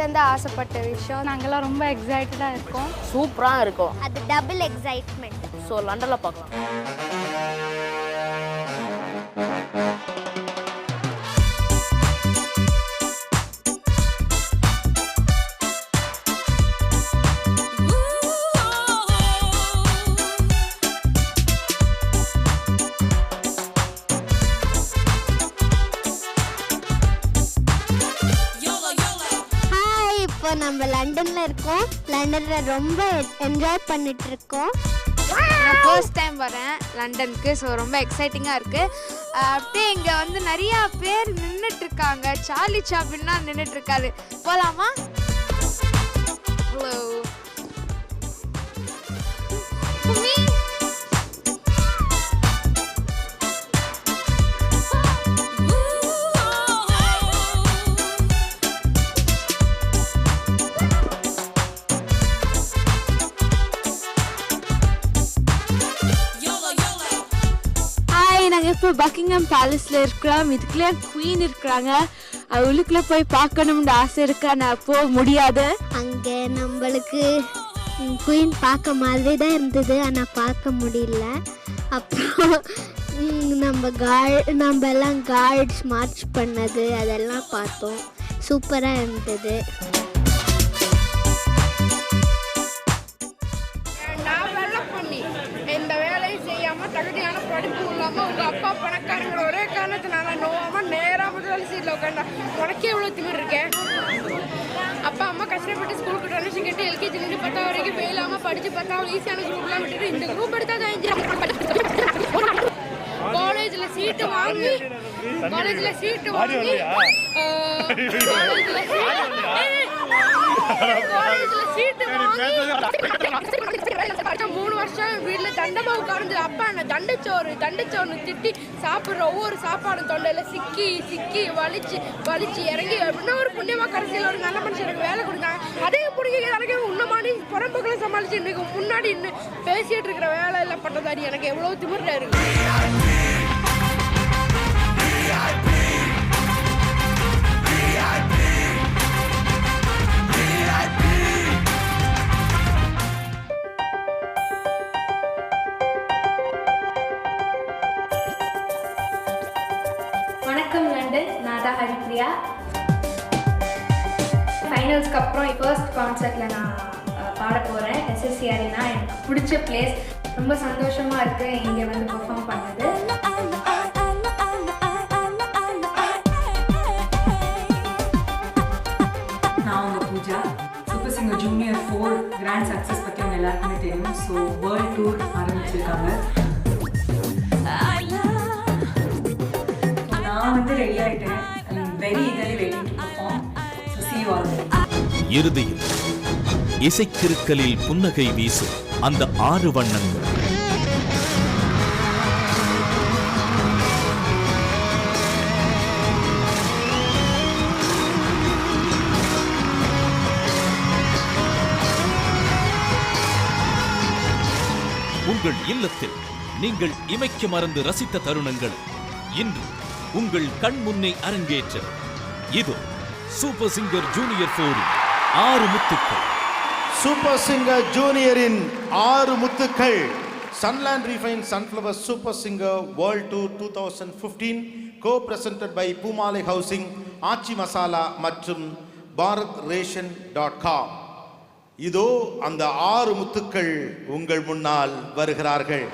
ஃபர்ஸ்ட்லேருந்து ஆசைப்பட்ட விஷயம். நாங்கள்லாம் ரொம்ப எக்ஸைட்டடாக இருக்கோம். சூப்பராக இருக்கும். அது டபுள் எக்ஸைட்மெண்ட். ஸோ லண்டனில் பார்க்கலாம். இப்போ நம்ம லண்டனில் இருக்கோம். லண்டனில் ரொம்ப என்ஜாய் பண்ணிட்டு இருக்கோம். நான் ஃபர்ஸ்ட் டைம் வரேன் லண்டனுக்கு. ஸோ ரொம்ப எக்ஸைட்டிங்காக இருக்குது. அப்படியே இங்கே வந்து நிறையா பேர் நின்றுட்டுருக்காங்க. சார்லி சாப்ளின்லாம் நின்றுட்டுருக்காரு. போகலாமா? ஹலோ நாங்கள் இப்போ பக்கிங்ஹாம் பேலஸில் இருக்கிறோம். இதுக்குள்ளே குவீன் இருக்கிறாங்க. அவளுக்குள்ளே போய் பார்க்கணும்னு ஆசை இருக்கு. ஆனால் போக முடியாது. அங்கே நம்மளுக்கு குவீன் பார்க்க மாதிரி தான் இருந்தது, ஆனால் பார்க்க முடியல. அப்புறம் நம்ம எல்லாம் கார்ட்ஸ் மார்ச் பண்ணது அதெல்லாம் பார்த்தோம். சூப்பராக இருந்தது. இந்த வேலையை செய்யாமல் தகுதியான படிப்பு இல்லாமல் உங்கள் அப்பா பணக்காரங்கிற ஒரே காரணத்தினால நோவாமல் நேராக முதல் சீட்டில் உட்காண்டா. உனக்கே எவ்வளோ திமிர் இருக்கேன். அப்பா அம்மா கஷ்டப்பட்டு ஸ்கூலுக்கு டொனேஷன் கேட்டு எல்கேஜிலேருந்து 10 வரைக்கும் ஃபெயிலாமல் படித்து 10வது ஈஸியான குரூப்லாம் விட்டுட்டு இந்த குரூப் எடுத்தால் தான் காலேஜில் சீட்டு வாங்கி காலேஜில் சீட்டு வாங்கி 3 வருஷம் வீட்டில் தண்டமாக உட்கார்ந்து அப்பா என்ன தண்டைச்சோறு திட்டி சாப்பிட்ற ஒவ்வொரு சாப்பாடும் தொண்டையில் சிக்கி வலிச்சு இறங்கி அப்படின்னா ஒரு புண்ணியமாக கடைசியில் ஒரு நல்ல மனுஷனுக்கு வேலை கொடுத்தாங்க. அதே பிடிக்க எனக்கு உன்னமானி புறம்புகளை சமாளித்து இன்னைக்கு முன்னாடி இன்னும் பேசிகிட்டு இருக்கிற வேலை இல்லை பட்டதாரி. எனக்கு எவ்வளோ திமிர்ல இருக்கு. வணக்கம் லண்டன், நான் தான் ஹரிப்ரியா. ஃபைனல்ஸ்க்கு அப்புறம் ஃபர்ஸ்ட் கான்சர்ட்டில் நான் பாட போகிறேன். எஸ்எஸ்சி அரேனா எனக்கு பிடிச்ச பிளேஸ். ரொம்ப சந்தோஷமாக இருக்குது இங்கே வந்து பெர்ஃபார்ம் பண்ணது. நான் உங்கள் Pooja. Super singer junior 4 grand success பற்றி அவங்க எல்லாருக்குமே தெரியும். ஸோ வேர்ல்ட் டூர் ஆரம்பிச்சிருக்காங்க. நான் வந்து ரெடி ஆகிட்டேன். Very eagerly waiting to perform. So see you all there. இறுதியில் இசைக்கிருக்கலில் புன்னகை வீசும் அந்த 6 வண்ணங்கள். உங்கள் இல்லத்தில் நீங்கள் இமைக்க மறந்து ரசித்த தருணங்கள் இன்று உங்கள் கண் முன்னே அரங்கேற்ற இது சூப்பர் சிங்கர் ஜூனியர் 4 6 முத்துக்கள். சூப்பர் சிங்கர் ஜூனியரின் 6 முத்துக்கள். Sunland refine sunflower super singer world tour 2015 co-presented by பூமாலை ஹவுசிங், ஆச்சி மசாலா மற்றும் bharatration.com. இதோ அந்த 6 முத்துக்கள் உங்கள் முன்னால் வருகிறார்கள்.